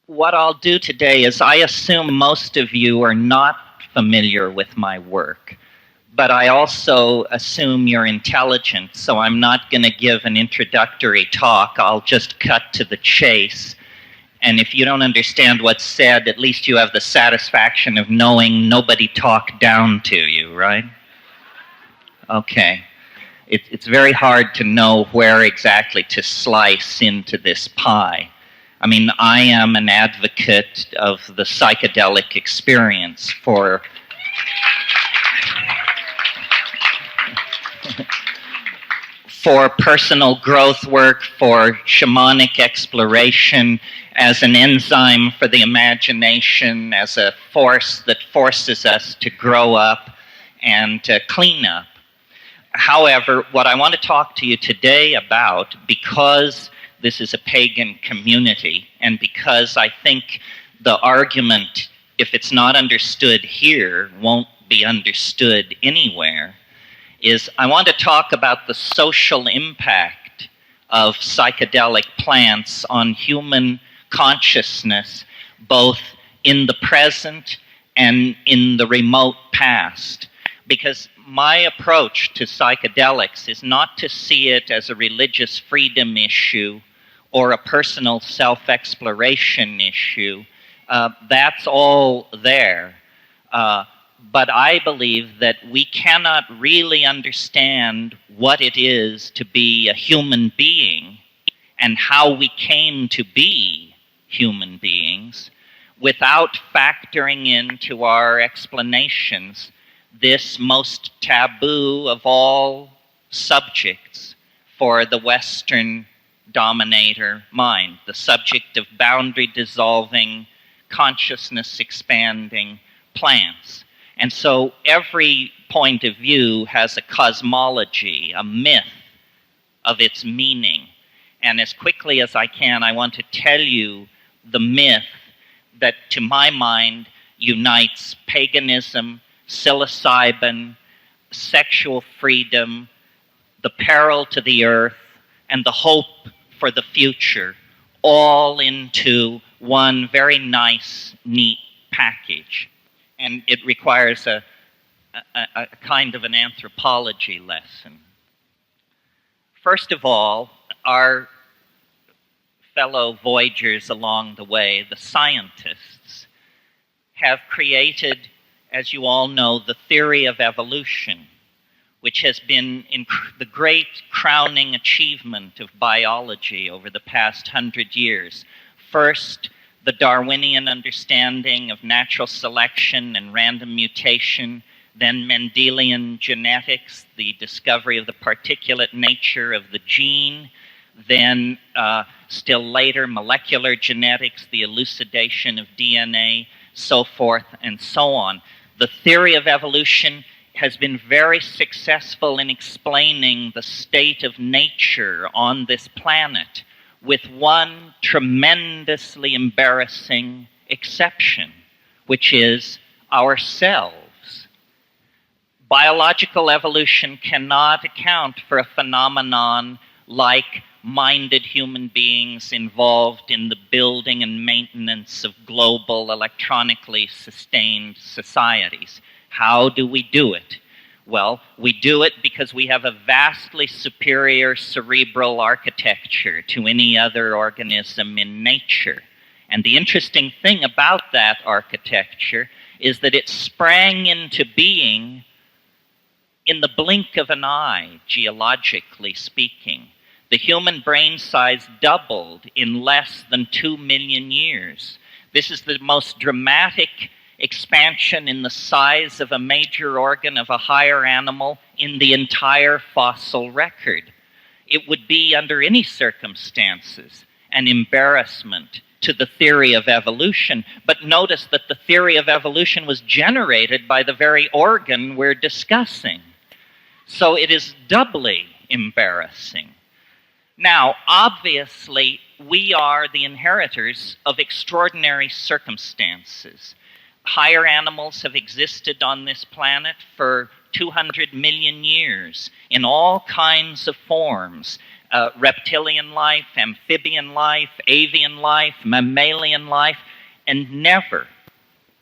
What I'll do today is I assume most of you are not familiar with my work, but I also assume you're intelligent, so I'm not going to give an introductory talk. I'll just cut to the chase. And if you don't understand what's said, at least you have the satisfaction of knowing nobody talked down to you, right? Okay. It's very hard to know where exactly to slice into this pie. I mean, I am an advocate of the psychedelic experience for personal growth work, for shamanic exploration, as an enzyme for the imagination, as a force that forces us to grow up and to clean up. However, what I want to talk to you today about, because this is a pagan community, and because I think the argument, if it's not understood here, won't be understood anywhere, is I want to talk about the social impact of psychedelic plants on human consciousness, both in the present and in the remote past. Because my approach to psychedelics is not to see it as a religious freedom issue or a personal self-exploration issue. That's all there. But I believe that we cannot really understand what it is to be a human being and how we came to be human beings without factoring into our explanations this most taboo of all subjects for the Western dominator mind, the subject of boundary dissolving, consciousness expanding plants. And so every point of view has a cosmology, a myth of its meaning. And as quickly as I can, I want to tell you the myth that, to my mind, unites paganism, psilocybin, sexual freedom, the peril to the earth, and the hope for the future, all into one very nice, neat package. And it requires a kind of an anthropology lesson. First of all, our fellow voyagers along the way, the scientists, have created, as you all know, the theory of evolution, which has been the great crowning achievement of biology over the past 100 years. First, the Darwinian understanding of natural selection and random mutation, then Mendelian genetics, the discovery of the particulate nature of the gene, then still later molecular genetics, the elucidation of DNA, so forth and so on. The theory of evolution has been very successful in explaining the state of nature on this planet, with one tremendously embarrassing exception, which is ourselves. Biological evolution cannot account for a phenomenon like minded human beings involved in the building and maintenance of global, electronically sustained societies. How do we do it? Well, we do it because we have a vastly superior cerebral architecture to any other organism in nature. And the interesting thing about that architecture is that it sprang into being in the blink of an eye, geologically speaking. The human brain size doubled in less than 2 million years. This is the most dramatic expansion in the size of a major organ of a higher animal in the entire fossil record. It would be, under any circumstances, an embarrassment to the theory of evolution. But notice that the theory of evolution was generated by the very organ we're discussing. So it is doubly embarrassing. Now, obviously, we are the inheritors of extraordinary circumstances. Higher animals have existed on this planet for 200 million years in all kinds of forms. reptilian life, amphibian life, avian life, mammalian life, and never,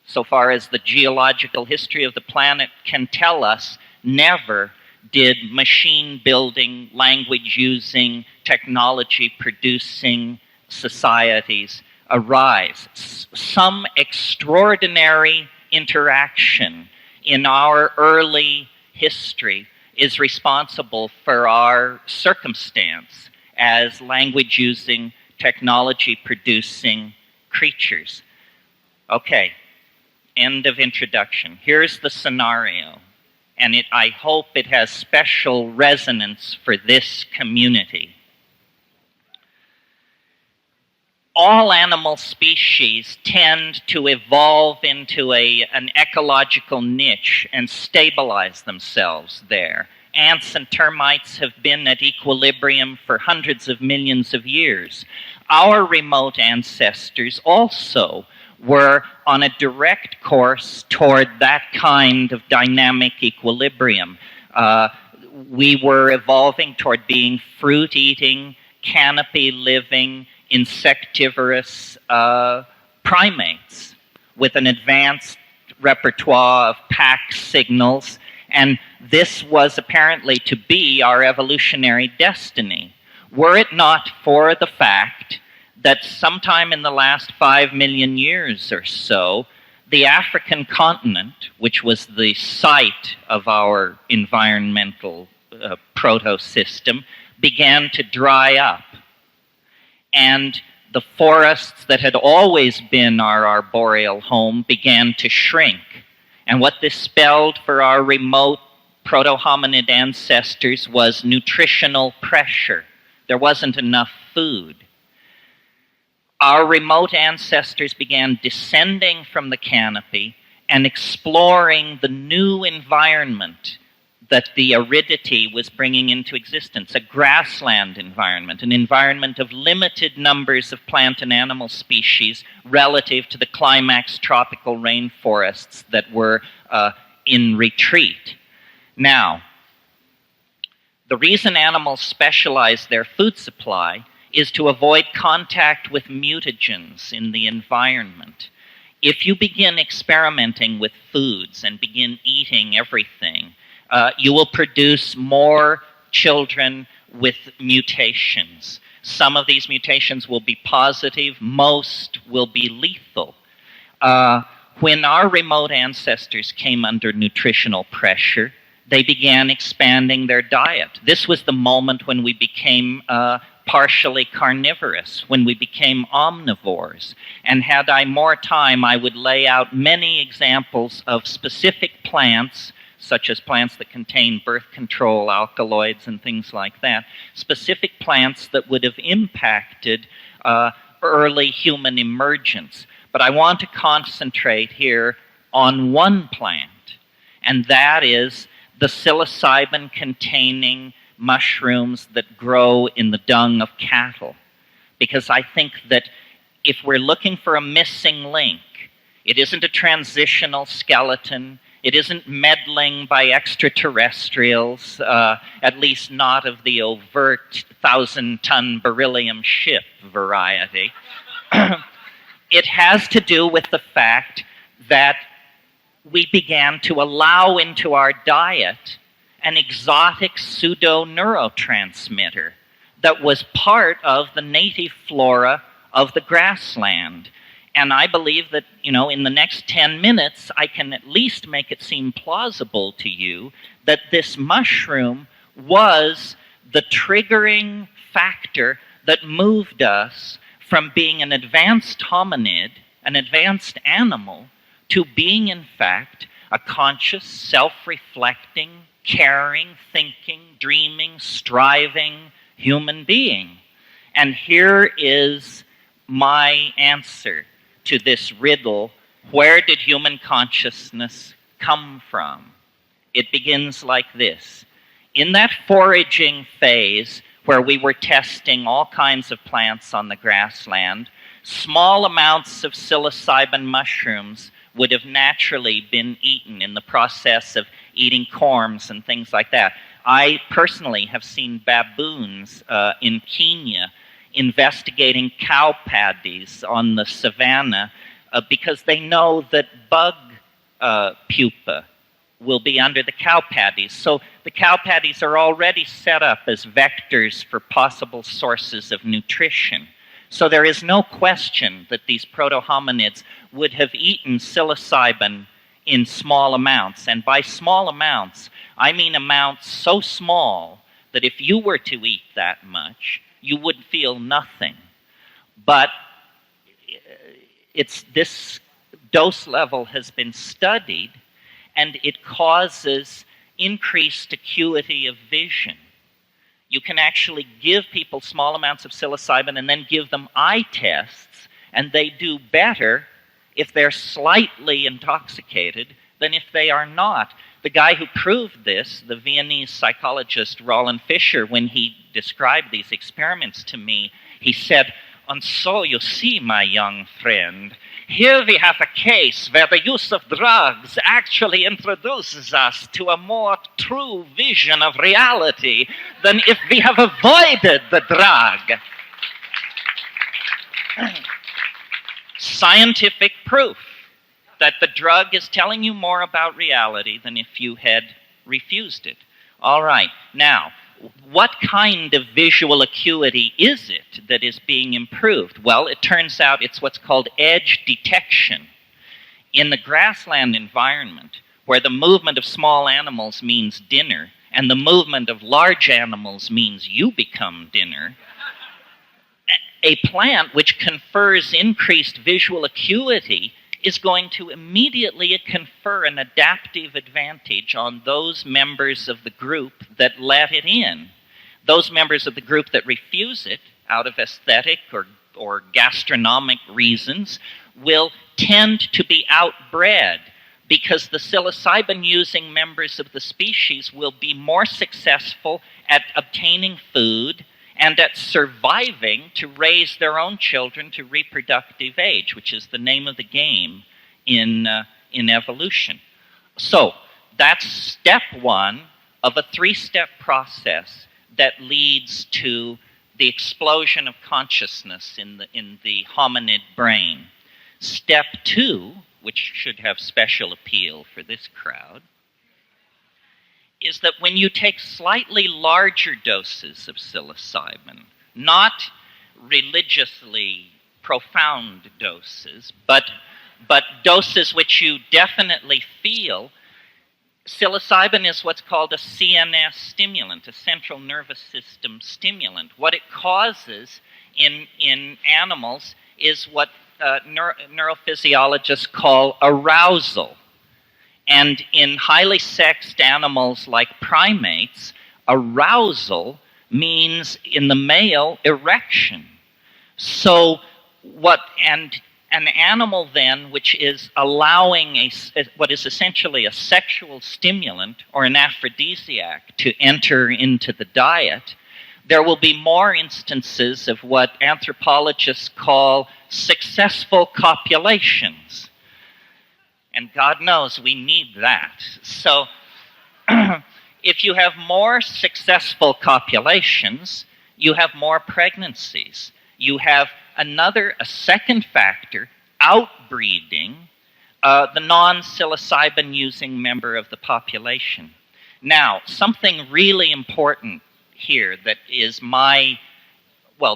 so far as the geological history of the planet can tell us, never did machine-building, language-using, technology-producing societies arise. Some extraordinary interaction in our early history is responsible for our circumstance as language-using, technology-producing creatures. Okay, end of introduction. Here's the scenario, and I hope it has special resonance for this community. All animal species tend to evolve into an ecological niche and stabilize themselves there. Ants and termites have been at equilibrium for hundreds of millions of years. Our remote ancestors also were on a direct course toward that kind of dynamic equilibrium. We were evolving toward being fruit-eating, canopy-living, insectivorous primates with an advanced repertoire of pack signals, and this was apparently to be our evolutionary destiny. Were it not for the fact that sometime in the last 5 million years or so, the African continent, which was the site of our environmental proto-system, began to dry up. And the forests that had always been our arboreal home began to shrink. And what this spelled for our remote proto-hominid ancestors was nutritional pressure. There wasn't enough food. Our remote ancestors began descending from the canopy and exploring the new environment that the aridity was bringing into existence, a grassland environment, an environment of limited numbers of plant and animal species relative to the climax tropical rainforests that were in retreat. Now, the reason animals specialize their food supply is to avoid contact with mutagens in the environment. If you begin experimenting with foods and begin eating everything, you will produce more children with mutations. Some of these mutations will be positive, most will be lethal. When our remote ancestors came under nutritional pressure, they began expanding their diet. This was the moment when we became partially carnivorous, when we became omnivores. And had I more time, I would lay out many examples of specific plants, such as plants that contain birth control alkaloids and things like that, specific plants that would have impacted early human emergence. But I want to concentrate here on one plant, and that is the psilocybin-containing mushrooms that grow in the dung of cattle. Because I think that if we're looking for a missing link, it isn't a transitional skeleton, it isn't meddling by extraterrestrials, at least not of the overt 1,000-ton beryllium ship variety. It has to do with the fact that we began to allow into our diet an exotic pseudo-neurotransmitter that was part of the native flora of the grassland. And I believe that, in the next 10 minutes, I can at least make it seem plausible to you that this mushroom was the triggering factor that moved us from being an advanced hominid, an advanced animal, to being, in fact, a conscious, self-reflecting, caring, thinking, dreaming, striving human being. And here is my answer to this riddle: where did human consciousness come from? It begins like this. In that foraging phase where we were testing all kinds of plants on the grassland, small amounts of psilocybin mushrooms would have naturally been eaten in the process of eating corms and things like that. I personally have seen baboons in Kenya investigating cow paddies on the savannah because they know that bug pupa will be under the cow patties. So the cow patties are already set up as vectors for possible sources of nutrition. So there is no question that these proto-hominids would have eaten psilocybin in small amounts. And by small amounts, I mean amounts so small that if you were to eat that much, you would feel nothing. But this dose level has been studied, and it causes increased acuity of vision. You can actually give people small amounts of psilocybin and then give them eye tests, and they do better if they're slightly intoxicated than if they are not. The guy who proved this, the Viennese psychologist Roland Fischer, when he described these experiments to me, he said, "And so you see, my young friend, here we have a case where the use of drugs actually introduces us to a more true vision of reality than if we have avoided the drug." Scientific proof that the drug is telling you more about reality than if you had refused it. All right, now, what kind of visual acuity is it that is being improved? Well, it turns out it's what's called edge detection. In the grassland environment, where the movement of small animals means dinner, and the movement of large animals means you become dinner, a plant which confers increased visual acuity is going to immediately confer an adaptive advantage on those members of the group that let it in. Those members of the group that refuse it out of aesthetic or gastronomic reasons will tend to be outbred because the psilocybin-using members of the species will be more successful at obtaining food and at surviving to raise their own children to reproductive age, which is the name of the game in evolution. So that's step one of a three-step process that leads to the explosion of consciousness in the hominid brain. Step two, which should have special appeal for this crowd, is that when you take slightly larger doses of psilocybin, not religiously profound doses, but doses which you definitely feel, psilocybin is what's called a CNS stimulant, a central nervous system stimulant. What it causes in animals is what neurophysiologists call arousal. And in highly sexed animals like primates, arousal means in the male erection. So an animal then which is allowing what is essentially a sexual stimulant or an aphrodisiac to enter into the diet, there will be more instances of what anthropologists call successful copulations. And God knows we need that. So if you have more successful copulations, you have more pregnancies. You have a second factor, outbreeding the non-psilocybin using member of the population. Now, something really important here that is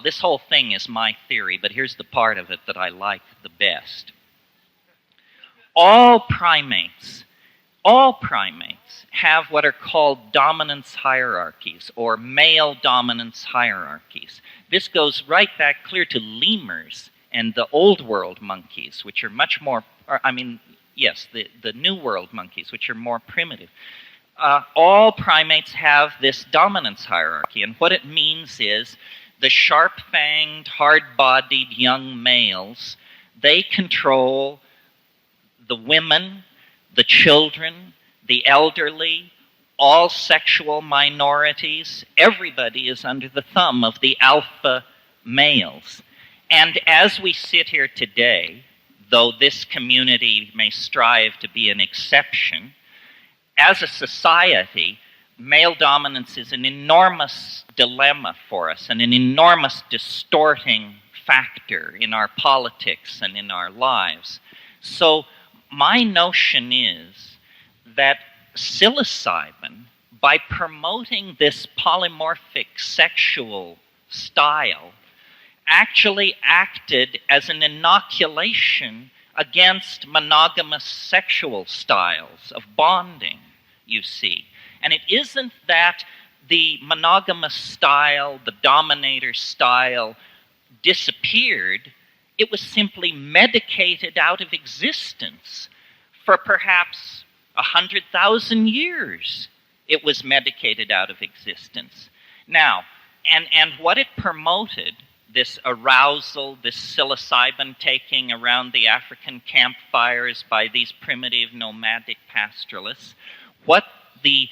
this whole thing is my theory, but here's the part of it that I like the best. All primates have what are called dominance hierarchies or male dominance hierarchies. This goes right back clear to lemurs and the old world monkeys, which are much more, the new world monkeys, which are more primitive. All primates have this dominance hierarchy, and what it means is the sharp-fanged, hard-bodied young males, they control the women, the children, the elderly, all sexual minorities. Everybody is under the thumb of the alpha males. And as we sit here today, though this community may strive to be an exception, as a society, male dominance is an enormous dilemma for us and an enormous distorting factor in our politics and in our lives. So my notion is that psilocybin, by promoting this polymorphic sexual style, actually acted as an inoculation against monogamous sexual styles of bonding, you see. And it isn't that the monogamous style, the dominator style, disappeared. It was simply medicated out of existence for perhaps 100,000 years. It was medicated out of existence. Now, and what it promoted, this arousal, this psilocybin taking around the African campfires by these primitive nomadic pastoralists, what the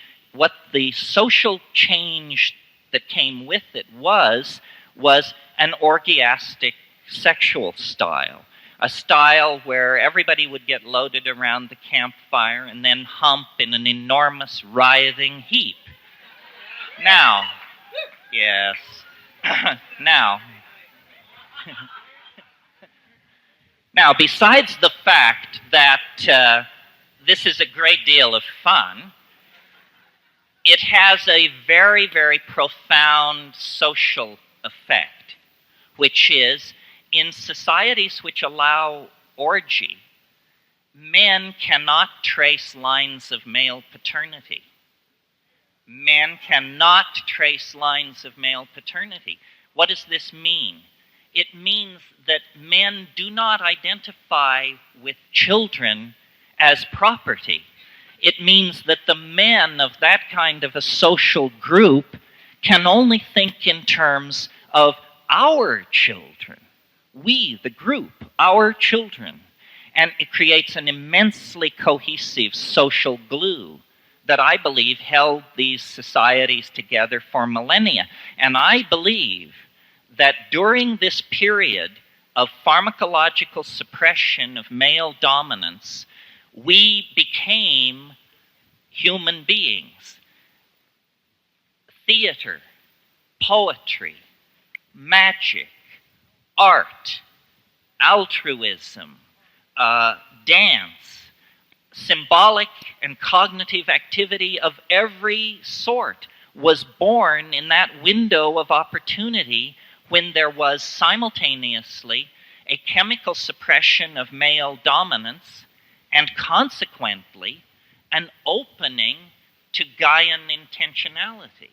social change that came with it was an orgiastic sexual style, a style where everybody would get loaded around the campfire and then hump in an enormous writhing heap. Now, yes, now, besides the fact that this is a great deal of fun, it has a very, very profound social effect, which is, in societies which allow orgy, men cannot trace lines of male paternity. Men cannot trace lines of male paternity. What does this mean? It means that men do not identify with children as property. It means that the men of that kind of a social group can only think in terms of our children. We, the group, our children. And it creates an immensely cohesive social glue that I believe held these societies together for millennia. And I believe that during this period of pharmacological suppression of male dominance, we became human beings. Theater, poetry, magic, art, altruism, dance, symbolic and cognitive activity of every sort was born in that window of opportunity when there was simultaneously a chemical suppression of male dominance and consequently an opening to Gaian intentionality,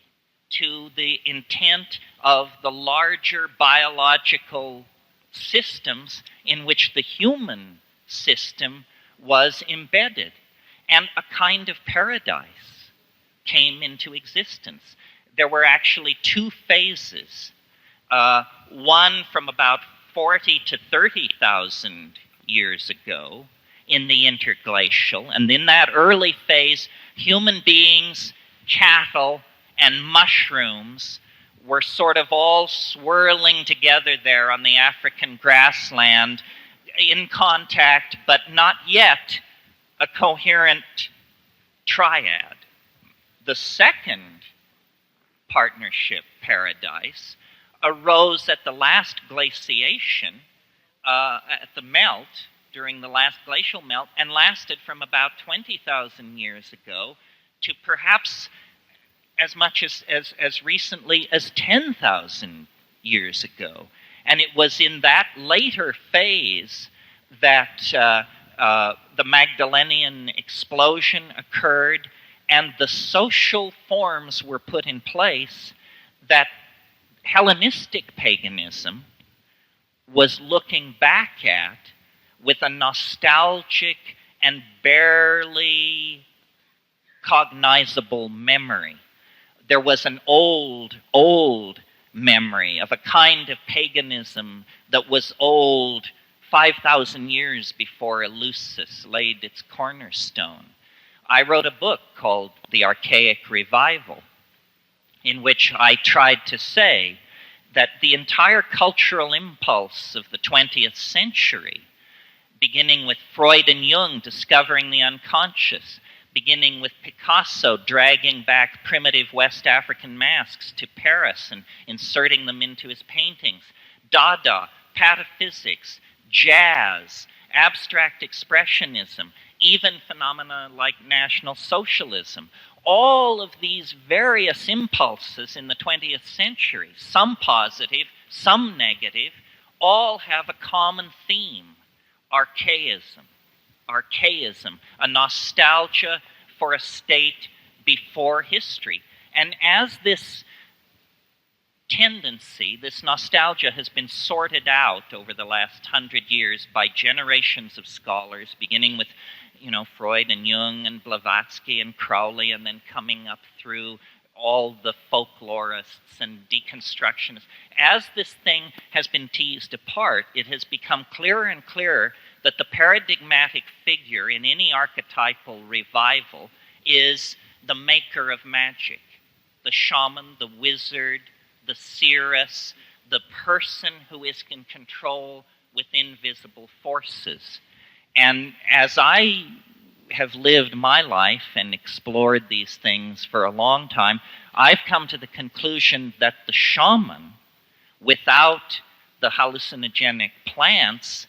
to the intent of the larger biological systems in which the human system was embedded. And a kind of paradise came into existence. There were actually two phases. One from about 40 to 30,000 years ago in the interglacial. And in that early phase, human beings, cattle, and mushrooms were sort of all swirling together there on the African grassland in contact, but not yet a coherent triad. The second partnership paradise arose at the last glaciation, at the melt, during the last glacial melt, and lasted from about 20,000 years ago to perhaps as much as recently as 10,000 years ago. And it was in that later phase that the Magdalenian explosion occurred and the social forms were put in place that Hellenistic paganism was looking back at with a nostalgic and barely cognizable memory. There was an old memory of a kind of paganism that was old 5,000 years before Eleusis laid its cornerstone. I wrote a book called The Archaic Revival, in which I tried to say that the entire cultural impulse of the 20th century, beginning with Freud and Jung discovering the unconscious, beginning with Picasso dragging back primitive West African masks to Paris and inserting them into his paintings, Dada, pataphysics, jazz, abstract expressionism, even phenomena like National Socialism. All of these various impulses in the 20th century, some positive, some negative, all have a common theme: archaism. Archaism, a nostalgia for a state before history. And as this tendency, this nostalgia, has been sorted out over the last 100 years by generations of scholars, beginning with Freud and Jung and Blavatsky and Crowley, and then coming up through all the folklorists and deconstructionists. As this thing has been teased apart, it has become clearer and clearer that the paradigmatic figure in any archetypal revival is the maker of magic, the shaman, the wizard, the seeress, the person who is in control with invisible forces. And as I have lived my life and explored these things for a long time, I've come to the conclusion that the shaman, without the hallucinogenic plants,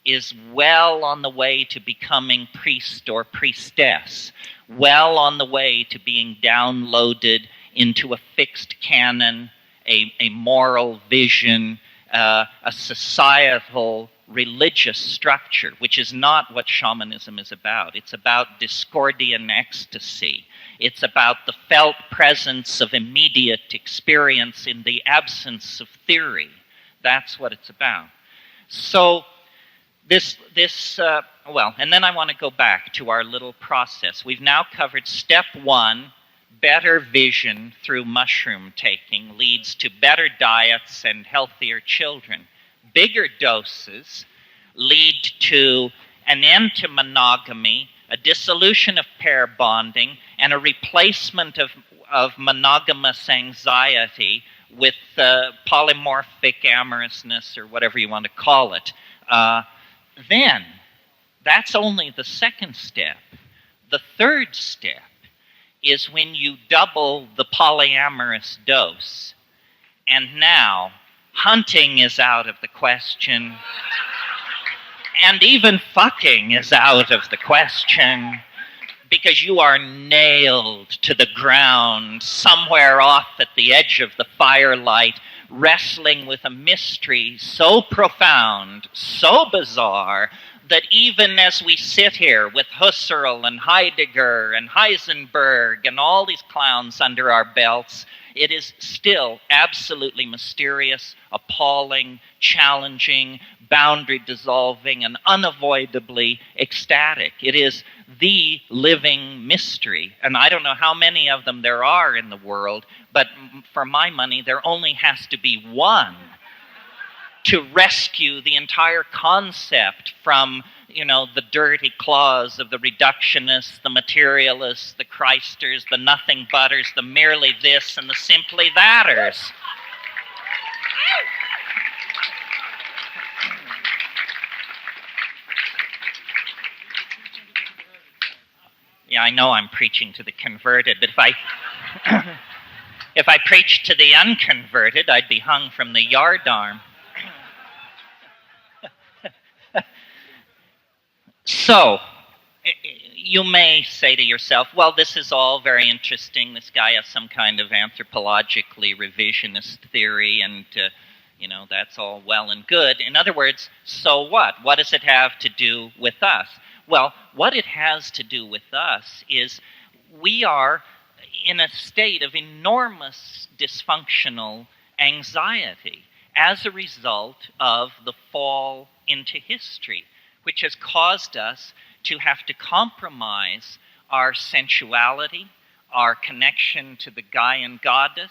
is well on the way to becoming priest or priestess, well on the way to being downloaded into a fixed canon, a moral vision, a societal religious structure, which is not what shamanism is about. It's about Discordian ecstasy. It's about the felt presence of immediate experience in the absence of theory. That's what it's about. So and then I want to go back to our little process. We've now covered step one: better vision through mushroom taking leads to better diets and healthier children. Bigger doses lead to an end to monogamy, a dissolution of pair bonding, and a replacement of monogamous anxiety with polymorphic amorousness, or whatever you want to call it. Then, that's only the second step. The third step is when you double the polyamorous dose, and now hunting is out of the question, and even fucking is out of the question, because you are nailed to the ground somewhere off at the edge of the firelight, wrestling with a mystery so profound, so bizarre, that even as we sit here with Husserl and Heidegger and Heisenberg and all these clowns under our belts, it is still absolutely mysterious, appalling, challenging, boundary dissolving, and unavoidably ecstatic. It is the living mystery. And I don't know how many of them there are in the world, but for my money, there only has to be one to rescue the entire concept from, the dirty claws of the reductionists, the materialists, the Christers, the nothing butters, the merely this and the simply thaters. Yeah, I know I'm preaching to the converted, but if I preached to the unconverted, I'd be hung from the yardarm. So, you may say to yourself, well, this is all very interesting. This guy has some kind of anthropologically revisionist theory, and, that's all well and good. In other words, so what? What does it have to do with us? Well, what it has to do with us is we are in a state of enormous dysfunctional anxiety as a result of the fall into history, which has caused us to have to compromise our sensuality, our connection to the Gaian goddess,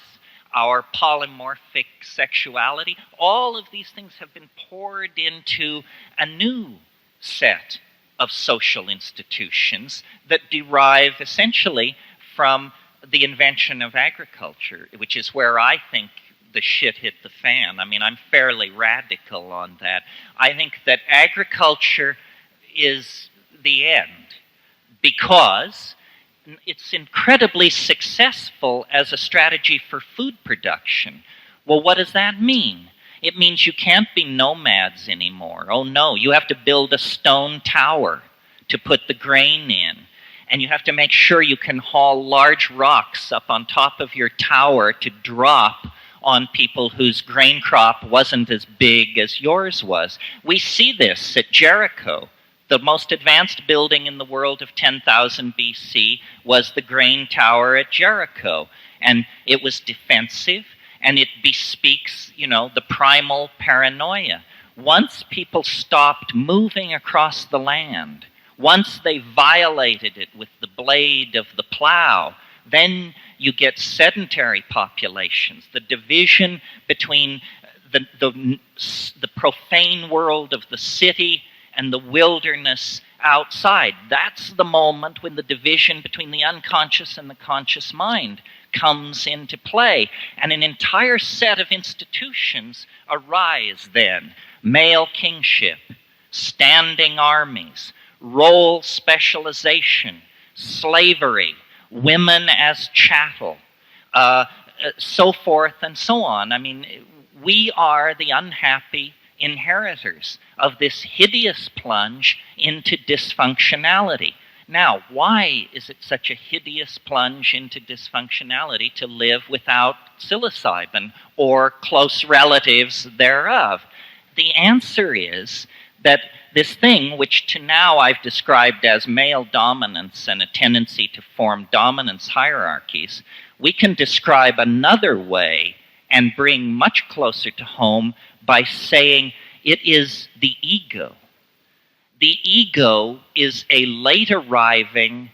our polymorphic sexuality. All of these things have been poured into a new set of social institutions that derive essentially from the invention of agriculture, which is where I think the shit hit the fan. I mean, I'm fairly radical on that. I think that agriculture is the end because it's incredibly successful as a strategy for food production. Well, what does that mean? It means you can't be nomads anymore. Oh no, you have to build a stone tower to put the grain in. And you have to make sure you can haul large rocks up on top of your tower to drop on people whose grain crop wasn't as big as yours was. We see this at Jericho. The most advanced building in the world of 10,000 BC was the grain tower at Jericho. And it was defensive, and it bespeaks, the primal paranoia. Once people stopped moving across the land, once they violated it with the blade of the plow, then you get sedentary populations. The division between the profane world of the city and the wilderness outside. That's the moment when the division between the unconscious and the conscious mind comes into play. And an entire set of institutions arise then. Male kingship, standing armies, role specialization, slavery, women as chattel, so forth and so on. I mean, we are the unhappy inheritors of this hideous plunge into dysfunctionality. Now, why is it such a hideous plunge into dysfunctionality to live without psilocybin or close relatives thereof? The answer is that this thing, which to now I've described as male dominance and a tendency to form dominance hierarchies, we can describe another way and bring much closer to home by saying it is the ego. The ego is a late arriving,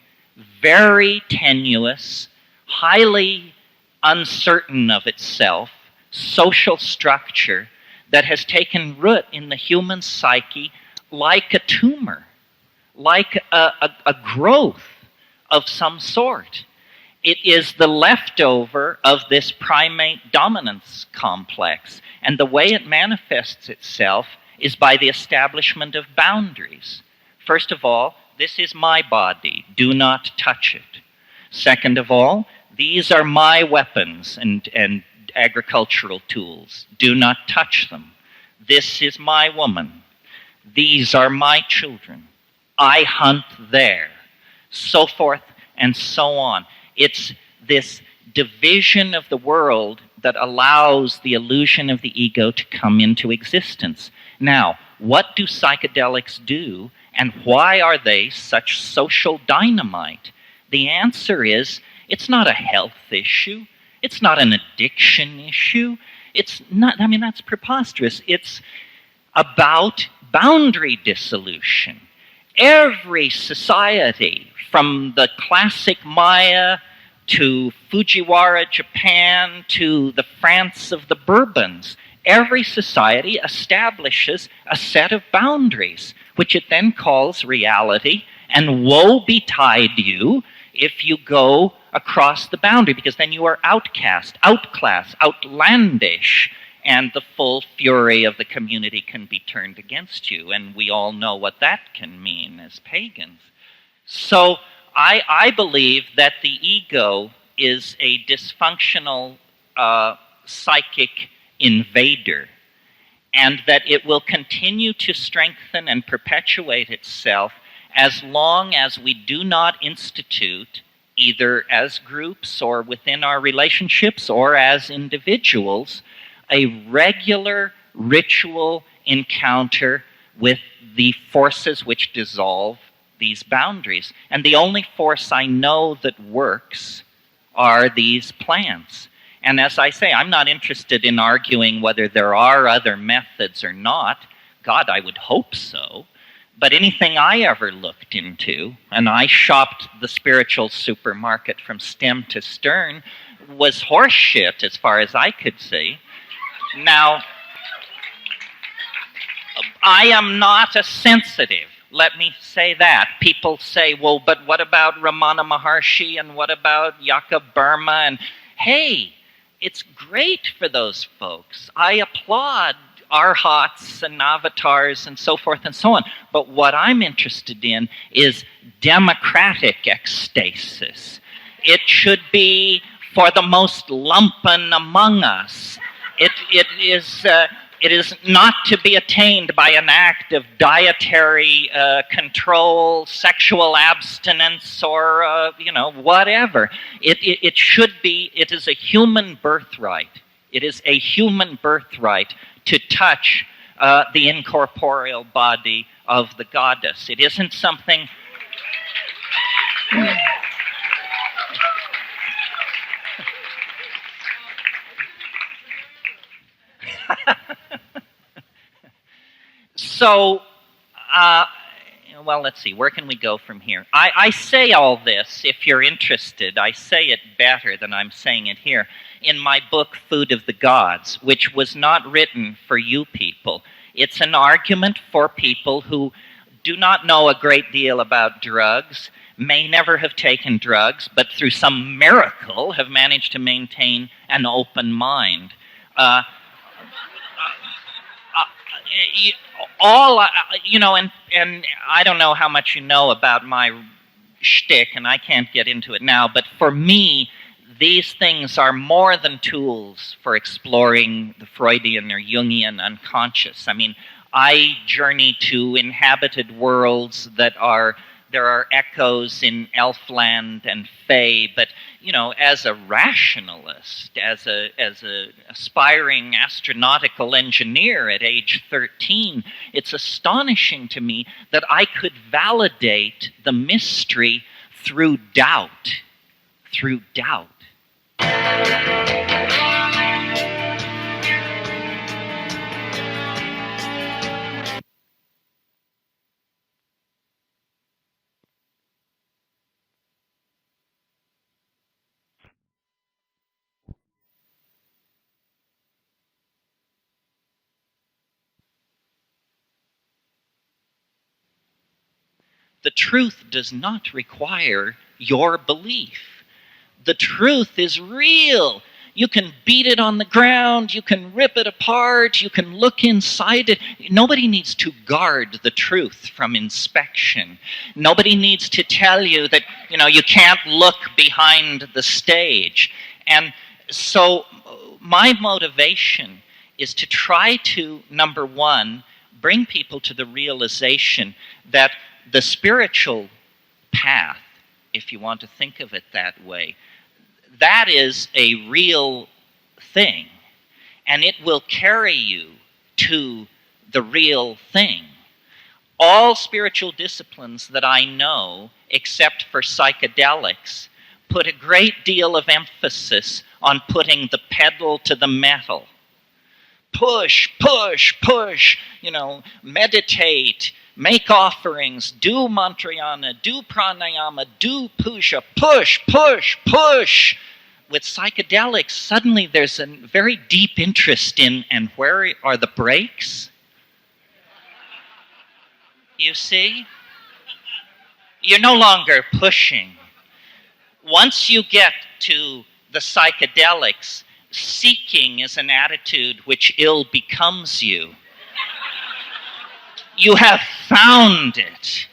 very tenuous, highly uncertain of itself social structure that has taken root in the human psyche like a tumor, like a growth of some sort. It is the leftover of this primate dominance complex. And the way it manifests itself is by the establishment of boundaries. First of all, this is my body, do not touch it. Second of all, these are my weapons and agricultural tools, do not touch them. This is my woman, these are my children, I hunt there, so forth and so on. It's this division of the world that allows the illusion of the ego to come into existence. Now, what do psychedelics do, and why are they such social dynamite? The answer is, it's not a health issue. It's not an addiction issue. It's not, that's preposterous. It's about boundary dissolution. Every society, from the classic Maya to Fujiwara, Japan, to the France of the Bourbons, every society establishes a set of boundaries, which it then calls reality, and woe betide you if you go across the boundary, because then you are outcast, outclassed, outlandish, and the full fury of the community can be turned against you, and we all know what that can mean as pagans. So I believe that the ego is a dysfunctional psychic invader, and that it will continue to strengthen and perpetuate itself as long as we do not institute, either as groups or within our relationships or as individuals, a regular ritual encounter with the forces which dissolve these boundaries. And the only force I know that works are these plants. And as I say, I'm not interested in arguing whether there are other methods or not. God, I would hope so. But anything I ever looked into, and I shopped the spiritual supermarket from stem to stern, was horse shit as far as I could see. Now, I am not a sensitive. Let me say that. People say, well, but what about Ramana Maharshi and what about Jakob Burma? And hey, it's great for those folks. I applaud arhats and avatars and so forth and so on. But what I'm interested in is democratic ecstasis. It should be for the most lumpen among us. It is not to be attained by an act of dietary control, sexual abstinence, or whatever. It should be. It is a human birthright. It is a human birthright to touch the incorporeal body of the goddess. It isn't something. So, well, let's see, where can we go from here? I say all this, if you're interested, I say it better than I'm saying it here, in my book, Food of the Gods, which was not written for you people. It's an argument for people who do not know a great deal about drugs, may never have taken drugs, but through some miracle have managed to maintain an open mind. And I don't know how much you know about my shtick, and I can't get into it now, but for me, these things are more than tools for exploring the Freudian or Jungian unconscious. I mean, I journey to inhabited worlds there are echoes in Elfland and Fae, but as a rationalist, as a aspiring astronautical engineer at age 13, it's astonishing to me that I could validate the mystery through doubt. Through doubt. The truth does not require your belief. The truth is real. You can beat it on the ground, you can rip it apart, you can look inside it. Nobody needs to guard the truth from inspection. Nobody needs to tell you that, you can't look behind the stage. And so my motivation is to try to, number one, bring people to the realization that the spiritual path, if you want to think of it that way, that is a real thing, and it will carry you to the real thing. All spiritual disciplines that I know, except for psychedelics, put a great deal of emphasis on putting the pedal to the metal. Push, push, push, meditate, make offerings, do mantrayana, do pranayama, do puja, push, push, push. With psychedelics, suddenly there's a very deep interest in, and where are the brakes? You see? You're no longer pushing. Once you get to the psychedelics, seeking is an attitude which ill becomes you. You have found it.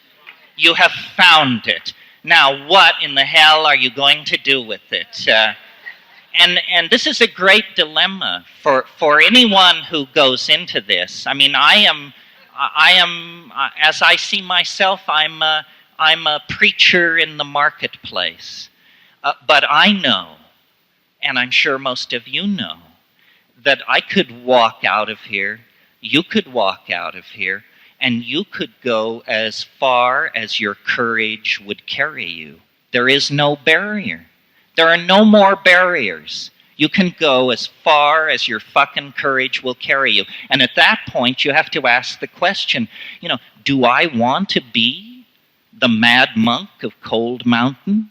You have found it. Now, what in the hell are you going to do with it? And this is a great dilemma for anyone who goes into this. I mean, I am, as I see myself, I'm a preacher in the marketplace. But I know, and I'm sure most of you know, that I could walk out of here, you could walk out of here, and you could go as far as your courage would carry you. There is no barrier. There are no more barriers. You can go as far as your fucking courage will carry you. And at that point, you have to ask the question, do I want to be the mad monk of Cold Mountain?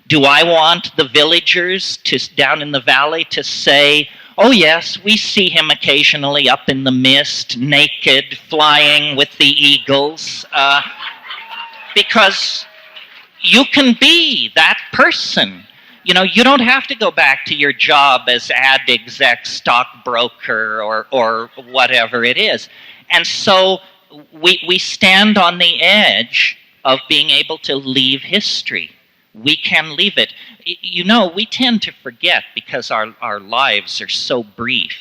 Do I want the villagers down in the valley to say, oh yes, we see him occasionally up in the mist, naked, flying with the eagles? Because you can be that person. You don't have to go back to your job as ad exec, stockbroker, or whatever it is. And so we stand on the edge of being able to leave history. We can leave it. We tend to forget, because our lives are so brief,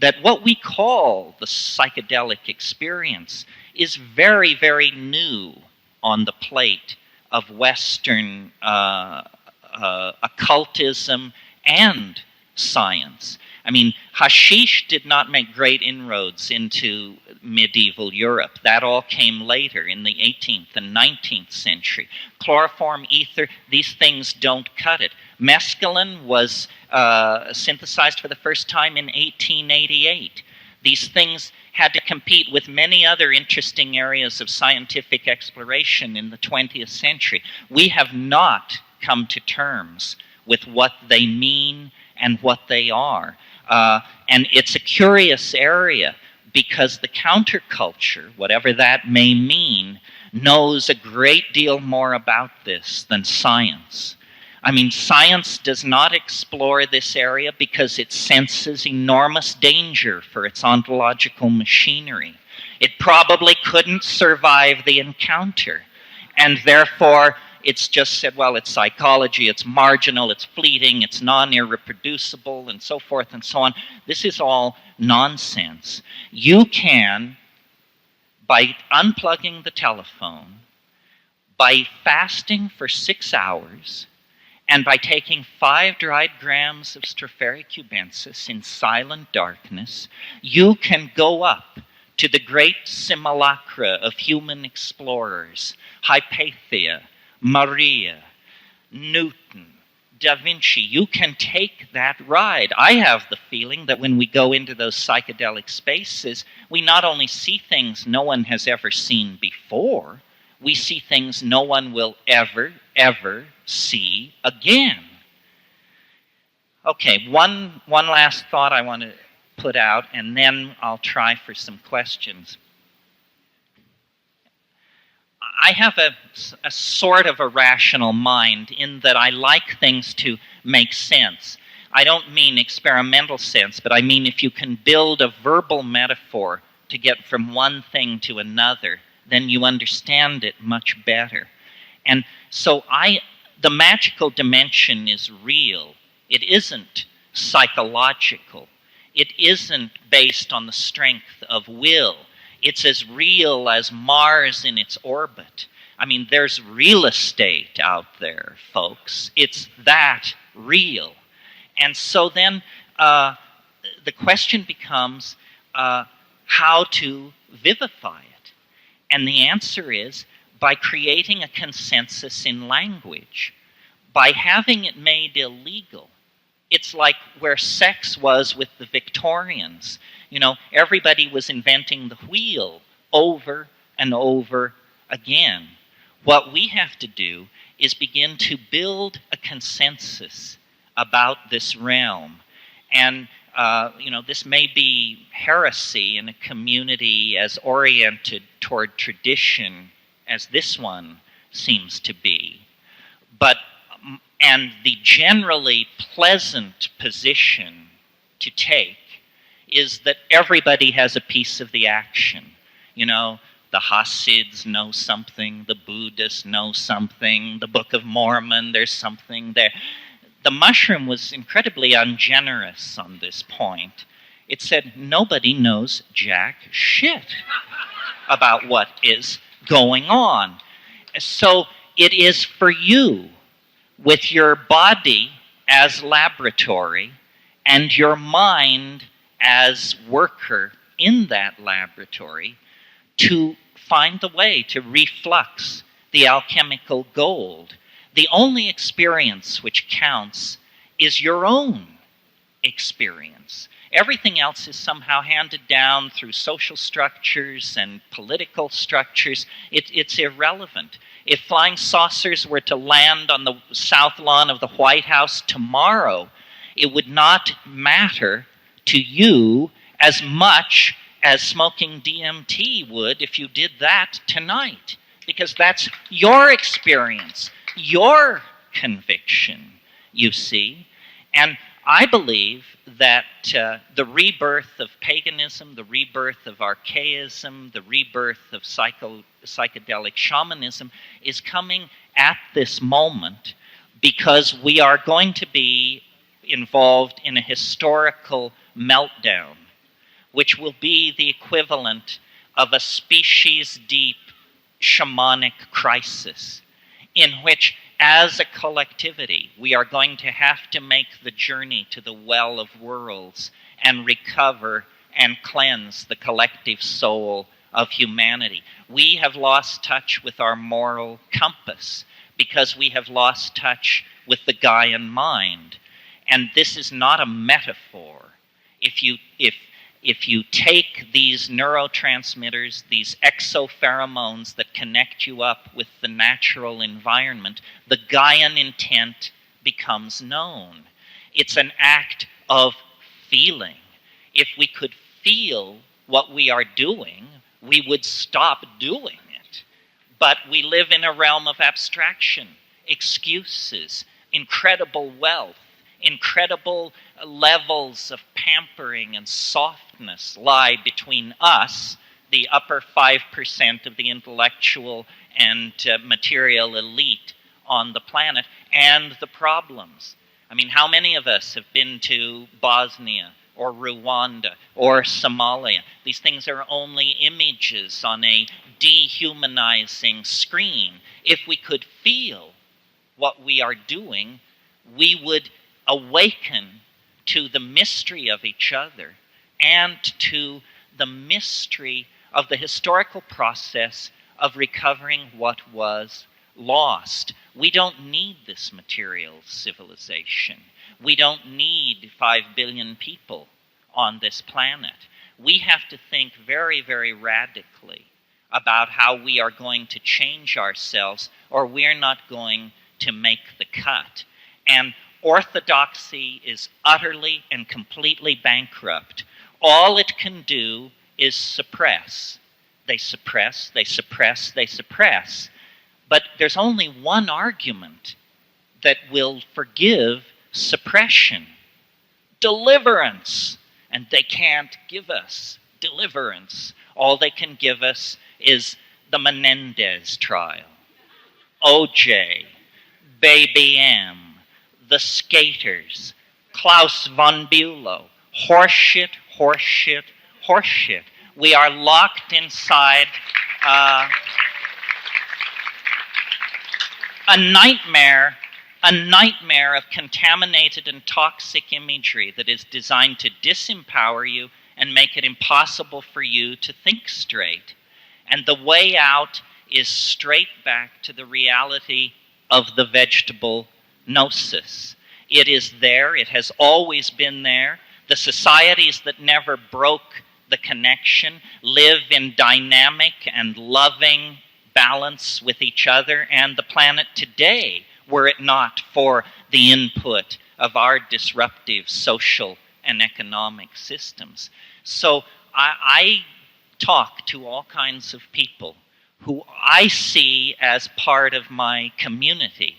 that what we call the psychedelic experience is very, very new on the plate of Western occultism and science. I mean, hashish did not make great inroads into medieval Europe. That all came later in the 18th and 19th century. Chloroform, ether, these things don't cut it. Mescaline was synthesized for the first time in 1888. These things had to compete with many other interesting areas of scientific exploration in the 20th century. We have not come to terms with what they mean and what they are. And it's a curious area, because the counterculture, whatever that may mean, knows a great deal more about this than science. I mean, science does not explore this area because it senses enormous danger for its ontological machinery. It probably couldn't survive the encounter, and therefore it's just said, well, it's psychology, it's marginal, it's fleeting, it's non-irreproducible, and so forth and so on. This is all nonsense. You can, by unplugging the telephone, by fasting for 6 hours, and by taking 5 dried grams of Stropharia cubensis in silent darkness, you can go up to the great simulacra of human explorers, Hypatia, Maria, Newton, Da Vinci. You can take that ride. I have the feeling that when we go into those psychedelic spaces, we not only see things no one has ever seen before, we see things no one will ever, ever see again. Okay, one last thought I want to put out, and then I'll try for some questions. I have a sort of a rational mind, in that I like things to make sense. I don't mean experimental sense, but I mean if you can build a verbal metaphor to get from one thing to another, then you understand it much better. And so the magical dimension is real. It isn't psychological. It isn't based on the strength of will. It's as real as Mars in its orbit. I mean, there's real estate out there, folks. It's that real. And so then the question becomes how to vivify it. And the answer is by creating a consensus in language, by having it made illegal. It's like where sex was with the Victorians. Everybody was inventing the wheel over and over again. What we have to do is begin to build a consensus about this realm. And, this may be heresy in a community as oriented toward tradition as this one seems to be. And the generally pleasant position to take is that everybody has a piece of the action. The Hasids know something, the Buddhists know something, the Book of Mormon, there's something there. The mushroom was incredibly ungenerous on this point. It said nobody knows jack shit about what is going on. So it is for you, with your body as laboratory and your mind as worker in that laboratory, to find the way to reflux the alchemical gold. The only experience which counts is your own experience. Everything else is somehow handed down through social structures and political structures. It's irrelevant. If flying saucers were to land on the south lawn of the White House tomorrow, it would not matter to you as much as smoking DMT would if you did that tonight, because that's your experience, your conviction. you see. And I believe that the rebirth of paganism, the rebirth of archaism, the rebirth of psychedelic shamanism is coming at this moment because we are going to be involved in a historical meltdown, which will be the equivalent of a species-deep shamanic crisis, in which, as a collectivity, we are going to have to make the journey to the well of worlds and recover and cleanse the collective soul of humanity. We have lost touch with our moral compass because we have lost touch with the Gaian mind. And this is not a metaphor. If you take these neurotransmitters, these exopheromones that connect you up with the natural environment, the Gaian intent becomes known. It's an act of feeling. If we could feel what we are doing, we would stop doing it. But we live in a realm of abstraction, excuses, incredible wealth, incredible levels of pampering and softness lie between us, the upper 5% of the intellectual and material elite on the planet, and the problems. I mean, how many of us have been to Bosnia or Rwanda or Somalia? These things are only images on a dehumanizing screen. If we could feel what we are doing, we would awaken to the mystery of each other and to the mystery of the historical process of recovering what was lost. We don't need this material civilization. We don't need 5 billion people on this planet. We have to think very, very radically about how we are going to change ourselves, or we're not going to make the cut. And orthodoxy is utterly and completely bankrupt. All it can do is suppress. They suppress, they suppress, they suppress. But there's only one argument that will forgive suppression: deliverance. And they can't give us deliverance. All they can give us is the Menendez trial, OJ, Baby M, the skaters, Klaus von Bülow. Horseshit, horseshit, horseshit. We are locked inside a nightmare of contaminated and toxic imagery that is designed to disempower you and make it impossible for you to think straight. And the way out is straight back to the reality of the vegetable gnosis. It is there. It has always been there. The societies that never broke the connection live in dynamic and loving balance with each other and the planet today, were it not for the input of our disruptive social and economic systems. So I talk to all kinds of people who I see as part of my community,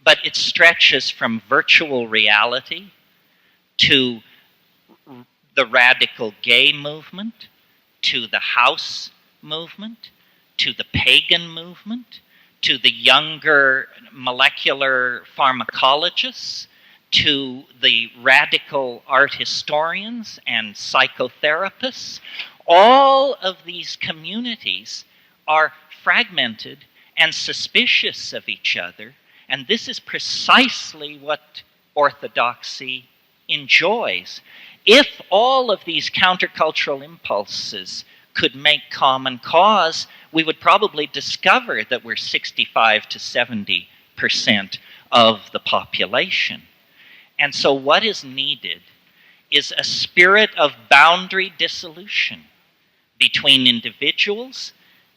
but it stretches from virtual reality to the radical gay movement, to the house movement, to the pagan movement, to the younger molecular pharmacologists, to the radical art historians and psychotherapists. All of these communities are fragmented and suspicious of each other, and this is precisely what orthodoxy enjoys. If all of these countercultural impulses could make common cause, we would probably discover that we're 65 to 70% of the population. And so what is needed is a spirit of boundary dissolution between individuals,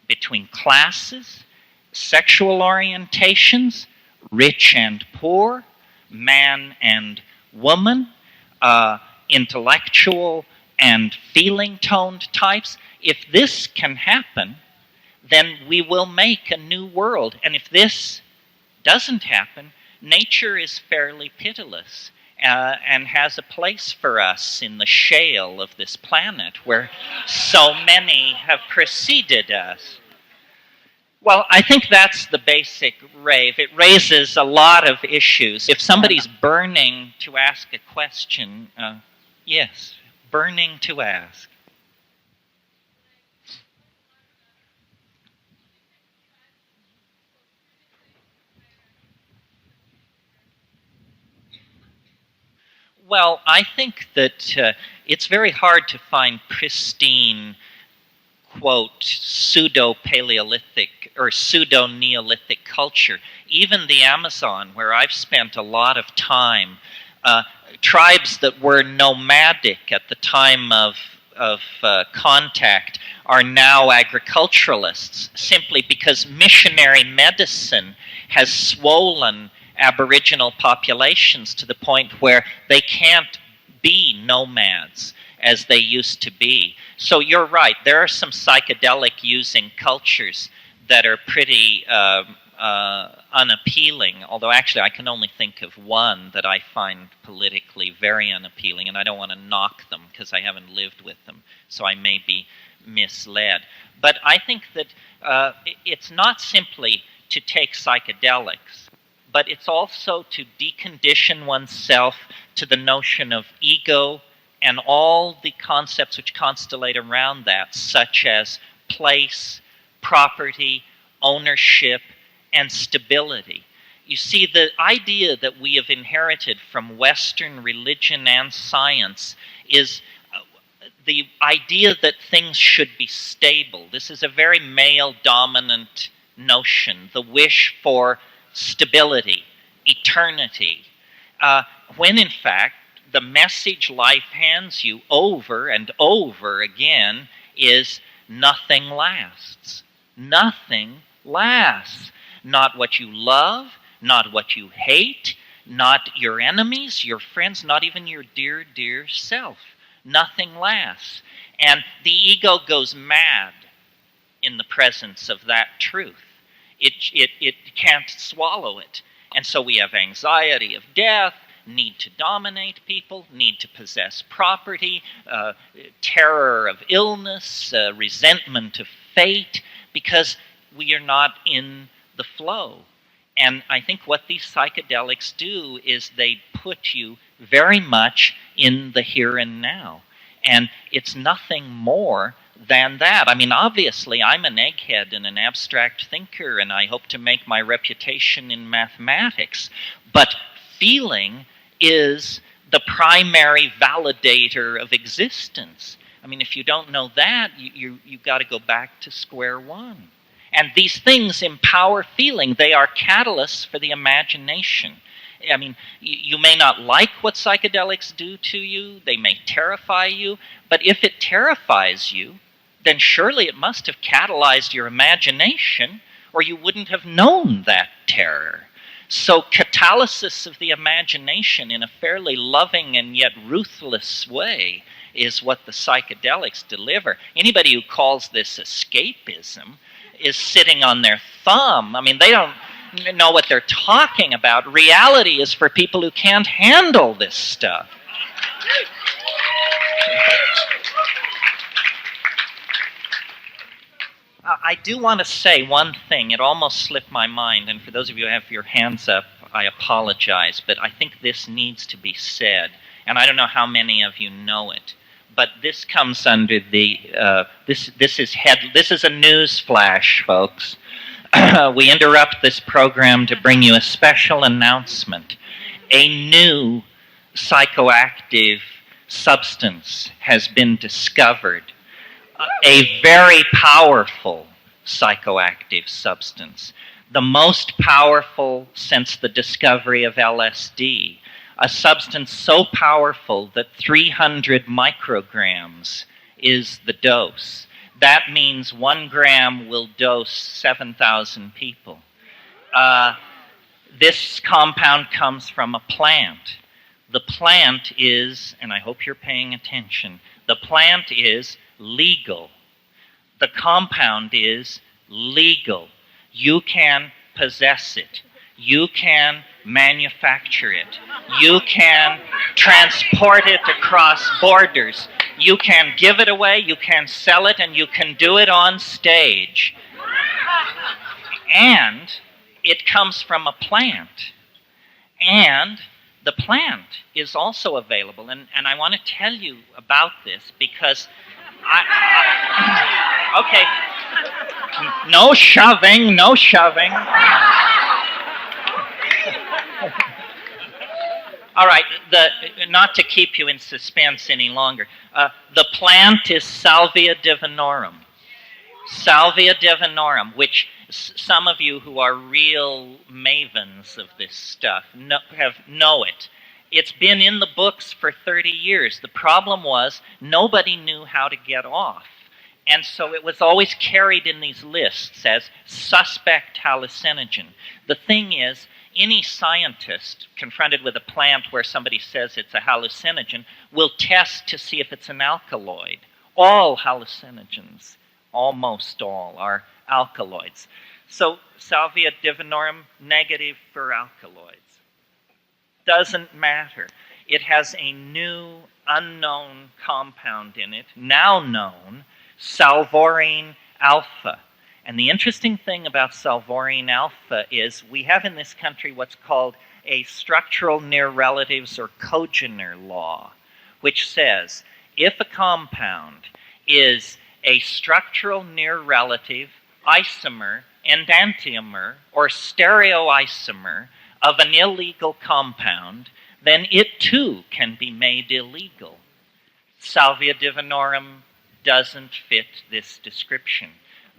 between classes, sexual orientations, rich and poor, man and woman, intellectual and feeling-toned types. If this can happen, then we will make a new world. And if this doesn't happen, nature is fairly pitiless. And has a place for us in the shale of this planet where so many have preceded us. Well, I think that's the basic rave. It raises a lot of issues. If somebody's burning to ask a question, yes, burning to ask. Well, I think that it's very hard to find pristine, quote, pseudo-Paleolithic or pseudo-Neolithic culture. Even the Amazon, where I've spent a lot of time, tribes that were nomadic at the time of contact are now agriculturalists, simply because missionary medicine has swollen Aboriginal populations to the point where they can't be nomads as they used to be. So you're right, there are some psychedelic using cultures that are pretty unappealing, although actually I can only think of one that I find politically very unappealing, and I don't want to knock them because I haven't lived with them, so I may be misled. But I think that it's not simply to take psychedelics, but it's also to decondition oneself to the notion of ego and all the concepts which constellate around that, such as place, property, ownership, and stability. You see, the idea that we have inherited from Western religion and science is the idea that things should be stable. This is a very male-dominant notion, the wish for stability, eternity, when in fact the message life hands you over and over again is nothing lasts. Nothing lasts. Not what you love, not what you hate, not your enemies, your friends, not even your dear, dear self. Nothing lasts. And the ego goes mad in the presence of that truth. It can't swallow it. And so we have anxiety of death, need to dominate people, need to possess property, terror of illness, resentment of fate, because we are not in the flow. And I think what these psychedelics do is they put you very much in the here and now. And it's nothing more than that. I mean, obviously, I'm an egghead and an abstract thinker, and I hope to make my reputation in mathematics. But feeling is the primary validator of existence. I mean, if you don't know that, you've got to go back to square one. And these things empower feeling. They are catalysts for the imagination. I mean, you may not like what psychedelics do to you. They may terrify you. But if it terrifies you, then surely it must have catalyzed your imagination, or you wouldn't have known that terror. So catalysis of the imagination in a fairly loving and yet ruthless way is what the psychedelics deliver. Anybody who calls this escapism is sitting on their thumb. I mean, they don't know what they're talking about. Reality is for people who can't handle this stuff. I do want to say one thing. It almost slipped my mind, and for those of you who have your hands up, I apologize, but I think this needs to be said, and I don't know how many of you know it, but this comes under the, this is a news flash, folks. We interrupt this program to bring you a special announcement. A new psychoactive substance has been discovered. A very powerful psychoactive substance, the most powerful since the discovery of LSD, a substance so powerful that 300 micrograms is the dose. That means 1 gram will dose 7,000 people. This compound comes from a plant. The plant is, and I hope you're paying attention, the plant is legal. The compound is legal. You can possess it. You can manufacture it. You can transport it across borders. You can give it away, you can sell it, and you can do it on stage. And it comes from a plant. And the plant is also available. And I want to tell you about this because okay. No shoving, no shoving. All right, not to keep you in suspense any longer, the plant is Salvia divinorum. Salvia divinorum, which some of you who are real mavens of this stuff know it. It's been in the books for 30 years. The problem was nobody knew how to get off. And so it was always carried in these lists as suspect hallucinogen. The thing is, any scientist confronted with a plant where somebody says it's a hallucinogen will test to see if it's an alkaloid. All hallucinogens, almost all, are alkaloids. So Salvia divinorum, negative for alkaloids. Doesn't matter. It has a new, unknown compound in it, now known, salvorine alpha. And the interesting thing about salvorine alpha is we have in this country what's called a structural near relatives or cogener law, which says if a compound is a structural near relative, isomer, enantiomer, or stereoisomer of an illegal compound, then it too can be made illegal. Salvia divinorum doesn't fit this description.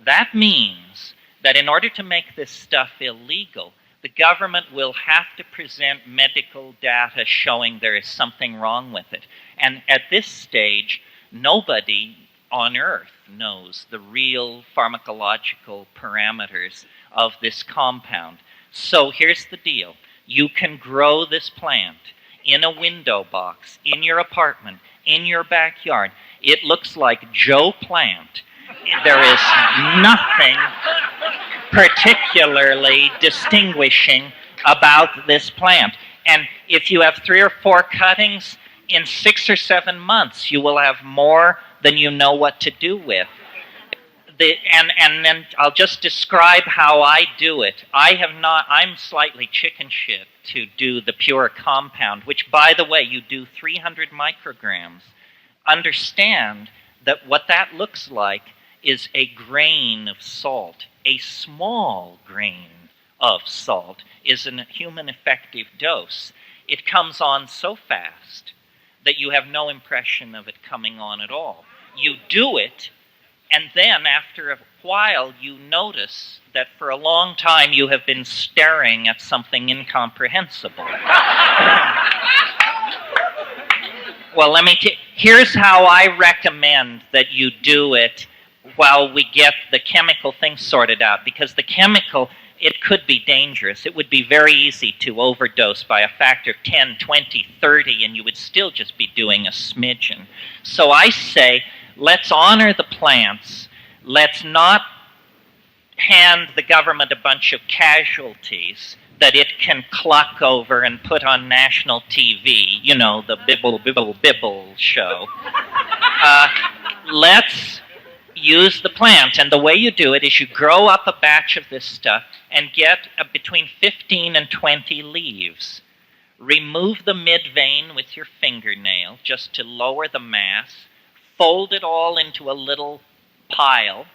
That means that in order to make this stuff illegal, the government will have to present medical data showing there is something wrong with it. And at this stage, nobody on Earth knows the real pharmacological parameters of this compound. So here's the deal. You can grow this plant in a window box, in your apartment, in your backyard. It looks like Joe Plant. There is nothing particularly distinguishing about this plant. And if you have 3 or 4 cuttings, in 6 or 7 months you will have more than you know what to do with. And then I'll just describe how I do it. I'm slightly chicken shit to do the pure compound, which, by the way, you do 300 micrograms. Understand that what that looks like is a grain of salt. A small grain of salt is a human effective dose. It comes on so fast that you have no impression of it coming on at all. You do it, and then after a while you notice that for a long time you have been staring at something incomprehensible. Well, here's how I recommend that you do it while we get the chemical thing sorted out, because the chemical, it could be dangerous. It would be very easy to overdose by a factor of 10, 20, 30, and you would still just be doing a smidgen. So I say, let's honor the plants. Let's not hand the government a bunch of casualties that it can cluck over and put on national TV, you know, the bibble, bibble, bibble show. Let's use the plant. And the way you do it is you grow up a batch of this stuff and get between 15 and 20 leaves. Remove the mid-vein with your fingernail just to lower the mass. Fold it all into a little pile.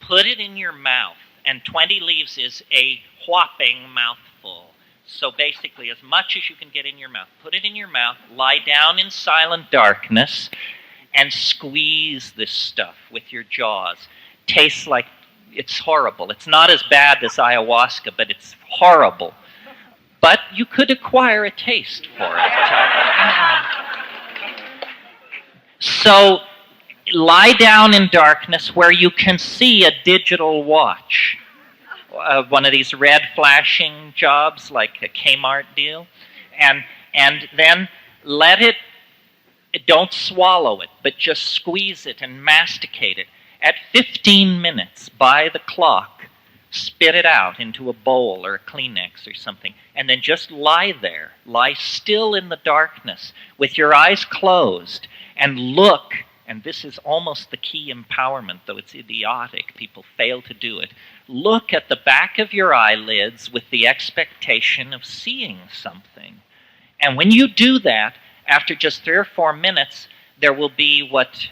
Put it in your mouth. And 20 leaves is a whopping mouthful. So basically, as much as you can get in your mouth, put it in your mouth, lie down in silent darkness, and squeeze this stuff with your jaws. Tastes like it's horrible. It's not as bad as ayahuasca, but it's horrible. But you could acquire a taste for it. So lie down in darkness where you can see a digital watch. One of these red flashing jobs like a Kmart deal. And then let it, don't swallow it, but just squeeze it and masticate it. At 15 minutes by the clock, spit it out into a bowl or a Kleenex or something, and then just lie there, lie still in the darkness with your eyes closed and look. And this is almost the key empowerment, though it's idiotic. People fail to do it. Look at the back of your eyelids with the expectation of seeing something. And when you do that, after just 3 or 4 minutes, there will be what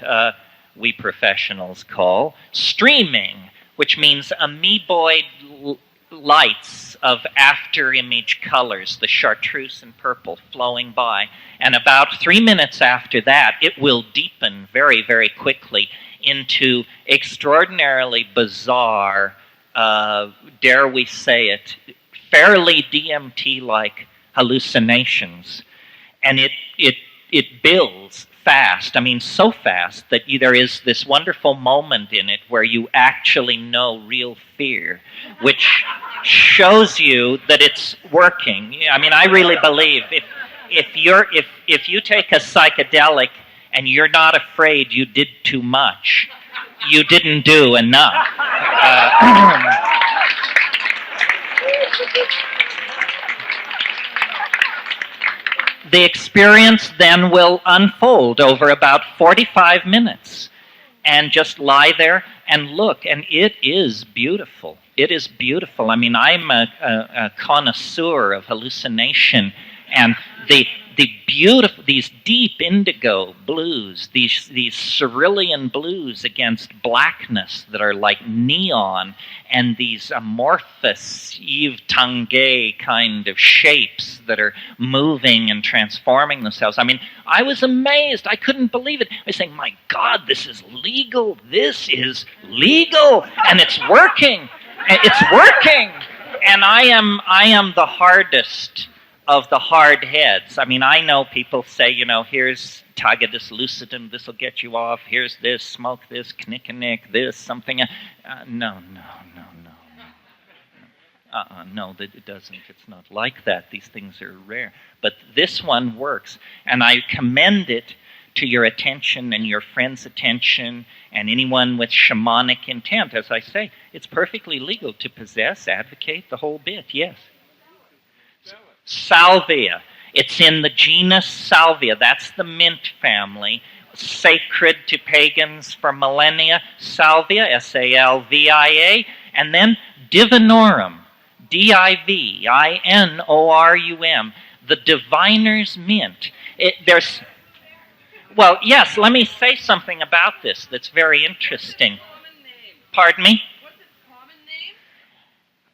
we professionals call streaming, which means amoeboid lights of after-image colors, the chartreuse and purple, flowing by. And about 3 minutes after that, it will deepen very, very quickly into extraordinarily bizarre, dare we say it, fairly DMT-like hallucinations. And it builds fast. I mean, so fast that there is this wonderful moment in it where you actually know real fear, which shows you that it's working. I mean, I really believe if you take a psychedelic and you're not afraid you did too much, you didn't do enough. The experience then will unfold over about 45 minutes, and just lie there and look, and it is beautiful. It is beautiful. I mean, I'm a connoisseur of hallucination, and the beautiful, these deep indigo blues, these cerulean blues against blackness that are like neon, and these amorphous Yves Tanguay kind of shapes that are moving and transforming themselves. I mean, I was amazed. I couldn't believe it. I was saying, my God, this is legal. This is legal, and it's working. It's working. And I am the hardest of the hard heads. I mean, I know people say, you know, here's Tagadis lucidum, this will get you off, here's this, smoke this, knick-a-nick, this, something. No, it doesn't. It's not like that. These things are rare. But this one works, and I commend it to your attention and your friends' attention and anyone with shamanic intent. As I say, it's perfectly legal to possess, advocate, the whole bit, yes. Salvia. It's in the genus Salvia. That's the mint family. Sacred to pagans for millennia. Salvia, S-A-L-V-I-A. And then Divinorum, D-I-V-I-N-O-R-U-M. The diviner's mint. Well, yes, let me say something about this that's very interesting. Pardon me?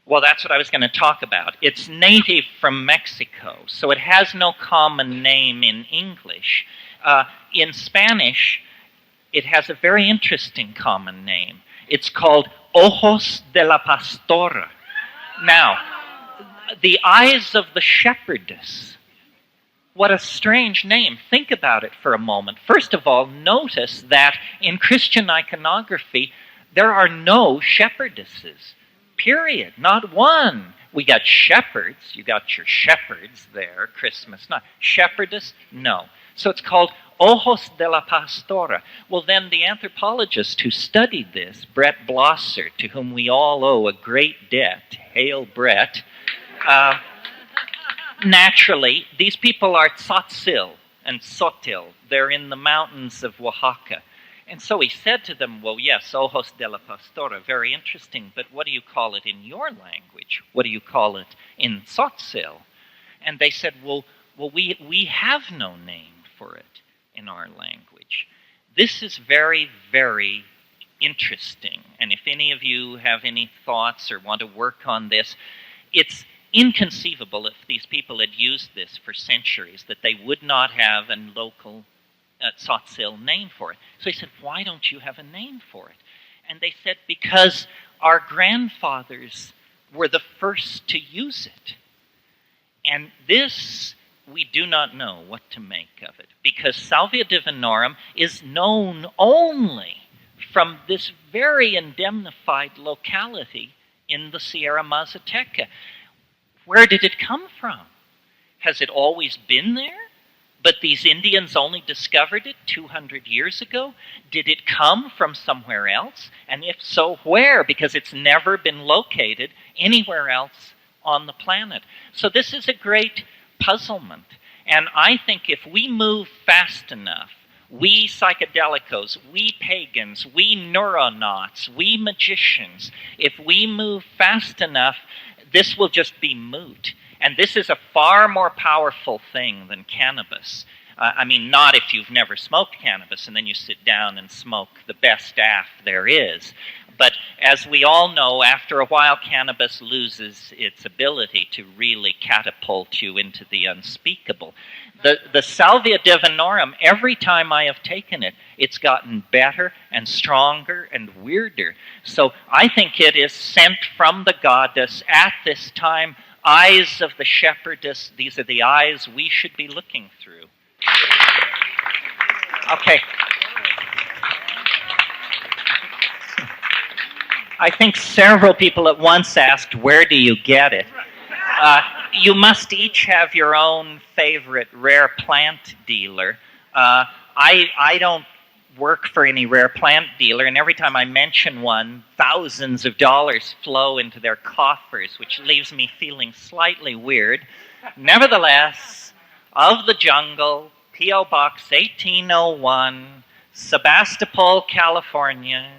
Well, that's what I was going to talk about. It's native from Mexico, so it has no common name in English. In Spanish, it has a very interesting common name. It's called Ojos de la Pastora. Now, the eyes of the shepherdess. What a strange name. Think about it for a moment. First of all, notice that in Christian iconography, there are no shepherdesses. Period. Not one. We got shepherds. You got your shepherds there, Christmas night. Shepherdess? No. So it's called Ojos de la Pastora. Well, then the anthropologist who studied this, Brett Blosser, to whom we all owe a great debt, hail Brett, naturally, these people are Tzotzil and Sotil. They're in the mountains of Oaxaca. And so he said to them, well, yes, Ojos de la Pastora, very interesting, but what do you call it in your language? What do you call it in Tzotzil? And they said, well, we have no name for it in our language. This is very, very interesting. And if any of you have any thoughts or want to work on this, it's inconceivable if these people had used this for centuries that they would not have a local Tzotzil name for it. So he said, why don't you have a name for it? And they said, because our grandfathers were the first to use it. And this, we do not know what to make of it, because Salvia divinorum is known only from this very indemnified locality in the Sierra Mazateca. Where did it come from? Has it always been there? But these Indians only discovered it 200 years ago. Did it come from somewhere else? And if so, where? Because it's never been located anywhere else on the planet. So this is a great puzzlement. And I think if we move fast enough, we psychedelicos, we pagans, we neuronauts, we magicians, if we move fast enough, this will just be moot. And this is a far more powerful thing than cannabis. I mean, not if you've never smoked cannabis and then you sit down and smoke the best aff there is. But as we all know, after a while, cannabis loses its ability to really catapult you into the unspeakable. The Salvia divinorum, every time I have taken it, it's gotten better and stronger and weirder. So I think it is sent from the goddess at this time. Eyes of the shepherdess, these are the eyes we should be looking through. Okay. I think several people at once asked, where do you get it? You must each have your own favorite rare plant dealer. I don't work for any rare plant dealer, and every time I mention one, thousands of dollars flow into their coffers, which leaves me feeling slightly weird. Nevertheless, of the jungle, P.O. Box 1801, Sebastopol, California.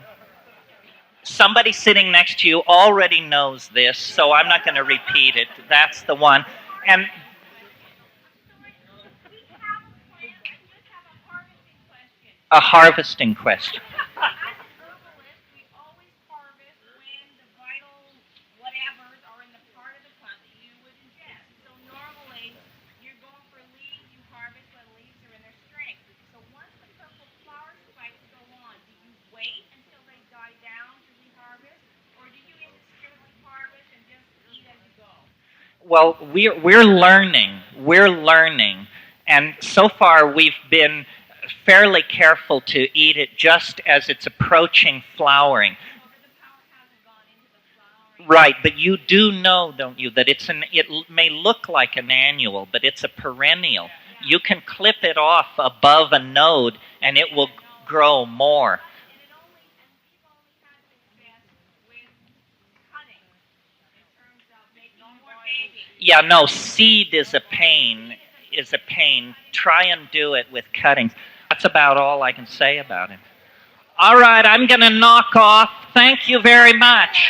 Somebody sitting next to you already knows this, so I'm not going to repeat it. That's the one. And a harvesting question. Well, we're learning, and so far we've been fairly careful to eat it just as it's approaching flowering. Right, but you do know, don't you, that it may look like an annual, but it's a perennial. You can clip it off above a node, and it will grow more. Yeah, no, seed is a pain. Try and do it with cuttings. That's about all I can say about him. All right, I'm going to knock off. Thank you very much.